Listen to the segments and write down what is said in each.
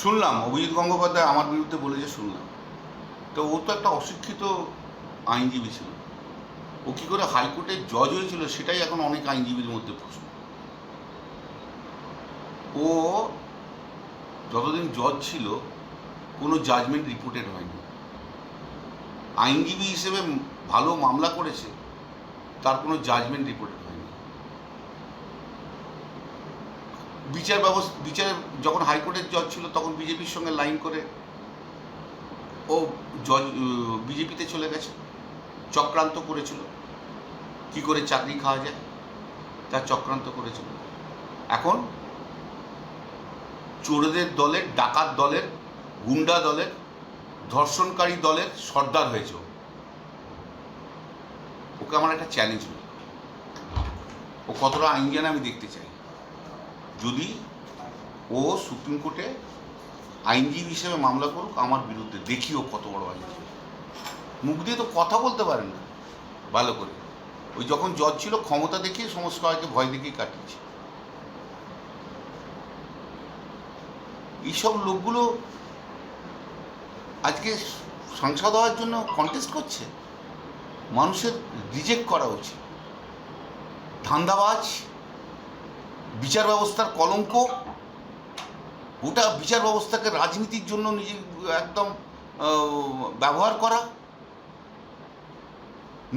শুনলাম অভিজিৎ গঙ্গোপাধ্যায় আমার বিরুদ্ধে বলেছে, শুনলাম। তো ও তো একটা অশিক্ষিত আইনজীবী ছিল। ও কী করে হাইকোর্টের জজ হয়েছিল সেটাই এখন অনেক আইনজীবীর মধ্যে প্রশ্ন। ও যতদিন জজ ছিল কোনো জাজমেন্ট রিপোর্টেড হয়নি। আইনজীবী হিসেবে ভালো মামলা করেছে, তার কোনো জাজমেন্ট রিপোর্টেড হয়নি। বিচারে যখন হাইকোর্টের জজ ছিল তখন বিজেপির সঙ্গে লাইন করে ও জজ বিজেপিতে চলে গেছে, চক্রান্ত করেছিল কি করে চাকরি খাওয়া যায়, তার চক্রান্ত করেছিল। এখন চোরদের দলের, ডাকাত দলের, গুন্ডা দলের, ধর্ষণকারী দলের সর্দার হয়েছে। ওকে আমার একটা চ্যালেঞ্জ নেই, ও কতটা আইন জানে আমি দেখতে চাই। যদি ও সুপ্রিম কোর্টে আইনজীবী হিসেবে মামলা করুক আমার বিরুদ্ধে, দেখি ও কত বড় আইনজীবী। মুখ দিয়ে তো কথা বলতে পারেন না ভালো করে। ওই যখন জজ ছিল ক্ষমতা দেখিয়ে সমস্ত সবাইকে ভয় দেখিয়ে কাটিয়েছে। এইসব লোকগুলো আজকে সাংসদ হওয়ার জন্য কন্টেস্ট করছে। মানুষের রিজেক্ট করা উচিত। ধান্দাবাজ, বিচার ব্যবস্থার কলঙ্ক, গোটা বিচার ব্যবস্থাকে রাজনীতির জন্য নিজে একদম ব্যবহার করা,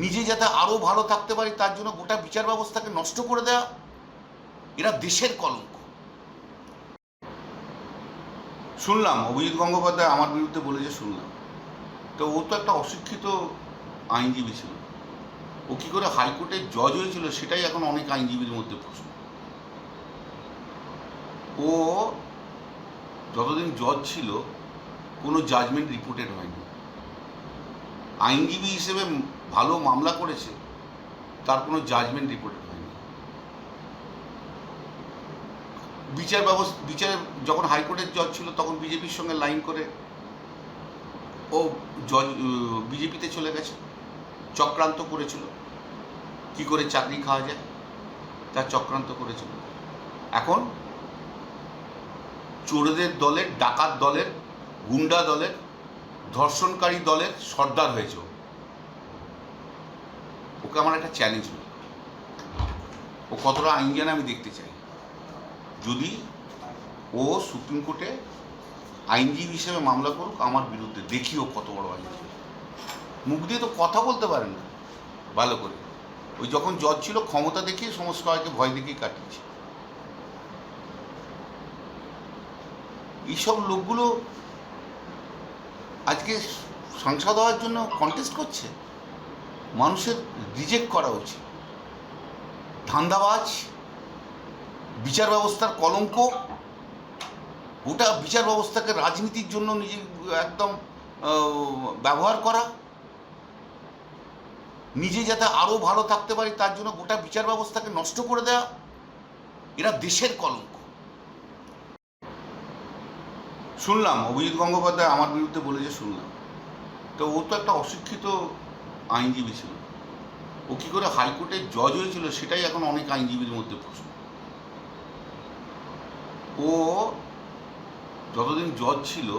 নিজে যাতে আরও ভালো থাকতে পারি তার জন্য গোটা বিচার ব্যবস্থাকে নষ্ট করে দেওয়া, এরা দেশের কলঙ্ক। শুনলাম অভিজিৎ গঙ্গোপাধ্যায় আমার বিরুদ্ধে বলেছে, শুনলাম। তো ও তো একটা অশিক্ষিত আইনজীবী ছিল। ও কী করে হাইকোর্টের জজ হয়েছিল সেটাই এখন অনেক আইনজীবীর মধ্যে প্রশ্ন। ও যতদিন জজ ছিল কোনো জাজমেন্ট রিপোর্টেড হয়নি। আইনজীবী হিসেবে ভালো মামলা করেছে, তার কোনো জাজমেন্ট রিপোর্টেড হয়নি। বিচারে যখন হাইকোর্টের জজ ছিল তখন বিজেপির সঙ্গে লাইন করে ও জজ বিজেপিতে চলে গেছে, চক্রান্ত করেছিল কি করে চাকরি খাওয়া যায়, তার চক্রান্ত করেছিল। এখন চোরদের দলের, ডাকাত দলের, গুন্ডা দলের, ধর্ষণকারী দলের সর্দার হয়েছে। ওকে আমার একটা চ্যালেঞ্জ নেই, ও কতটা আইন জানে আমি দেখতে চাই। যদি ও সুপ্রিম কোর্টে আইনজীবী হিসেবে মামলা করুক আমার বিরুদ্ধে, দেখি ও কত বড় আইনজীবী। মুখ দিয়ে তো কথা বলতে পারেন না ভালো করে। ওই যখন জজ ছিল ক্ষমতা দেখিয়ে সমস্ত সবাইকে ভয় দেখিয়ে কাটিয়েছে। এইসব লোকগুলো আজকে সাংসদ হওয়ার জন্য কন্টেস্ট করছে। মানুষের রিজেক্ট করা উচিত। ধান্দাবাজ, বিচার ব্যবস্থার কলঙ্ক, গোটা বিচার ব্যবস্থাকে রাজনীতির জন্য নিজে একদম ব্যবহার করা, নিজে যাতে আরও ভালো থাকতে পারি তার জন্য গোটা বিচার ব্যবস্থাকে নষ্ট করে দেওয়া, এরা দেশের কলঙ্ক। শুনলাম অভিজিৎ গঙ্গোপাধ্যায় আমার বিরুদ্ধে বলেছে, শুনলাম। তো ও তো একটা অশিক্ষিত আইনজীবী ছিল। ও কী করে হাইকোর্টের জজ হয়েছিল সেটাই এখন অনেক আইনজীবীর মধ্যে প্রশ্ন। গোটা বিচার ব্যবস্থাকে রাজনীতির জন্য নিজে একদম ব্যবহার করা, নিজে যাতে আরও ভালো থাকতে পারি তার জন্য গোটা বিচার ব্যবস্থাকে নষ্ট করে দেওয়া, এরা দেশের কলঙ্ক। শুনলাম অভিজিৎ গঙ্গোপাধ্যায় আমার বিরুদ্ধে বলেছে, শুনলাম। তো ও তো একটা অশিক্ষিত আইনজীবী ছিল। ও কী করে হাইকোর্টের জজ হয়েছিল সেটাই এখন অনেক আইনজীবীর মধ্যে প্রশ্ন। ও যতদিন জজ ছিল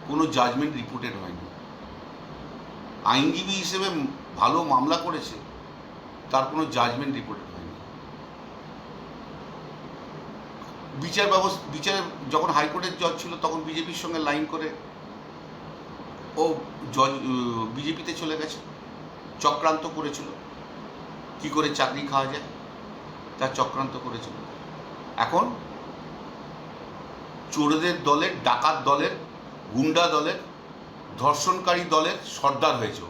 কোনো জাজমেন্ট রিপোর্টেড হয়নি। আইনজীবী হিসেবে ভালো মামলা করেছে, তার কোনো জাজমেন্ট রিপোর্টেড হয়নি। বিচারে যখন হাইকোর্টের জজ ছিল তখন বিজেপির সঙ্গে লাইন করে ও জজ বিজেপিতে চলে গেছে, চক্রান্ত করেছিল কি করে চাকরি খাওয়া যায়, তার চক্রান্ত করেছিল। এখন চোরদের দলের, ডাকাত দলের, গুন্ডা দলের, ধর্ষণকারী দলের সর্দার হয়েছে।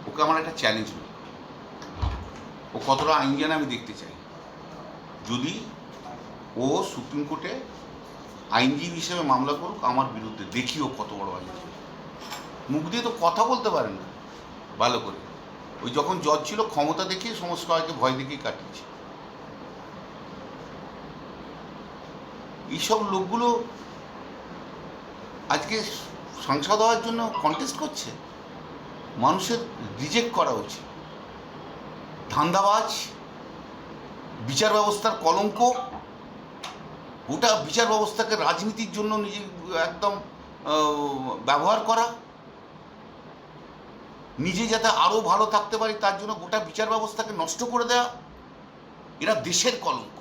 ওকে আমার একটা চ্যালেঞ্জ নেই, ও কতটা আইন জানে আমি দেখতে চাই। যদি ও সুপ্রিম কোর্টে আইনজীবী হিসেবে মামলা করুক আমার বিরুদ্ধে, দেখি ও কত বড় আইনজীবী। মুখ দিয়ে তো কথা বলতে পারেন না ভালো করে। ওই যখন জজ ছিল ক্ষমতা দেখিয়ে সমস্ত সবাইকে ভয় দেখিয়ে কাটিয়েছে। এইসব লোকগুলো আজকে সাংসদ হওয়ার জন্য কন্টেস্ট করছে। মানুষের রিজেক্ট করা উচিত। ধান্দাবাজ, বিচার ব্যবস্থার কলঙ্ক, গোটা বিচার ব্যবস্থাকে রাজনীতির জন্য নিজে একদম ব্যবহার করা, নিজে যাতে আরও ভালো থাকতে পারি তার জন্য গোটা বিচার ব্যবস্থাকে নষ্ট করে দেওয়া। এরা দেশের কলঙ্ক।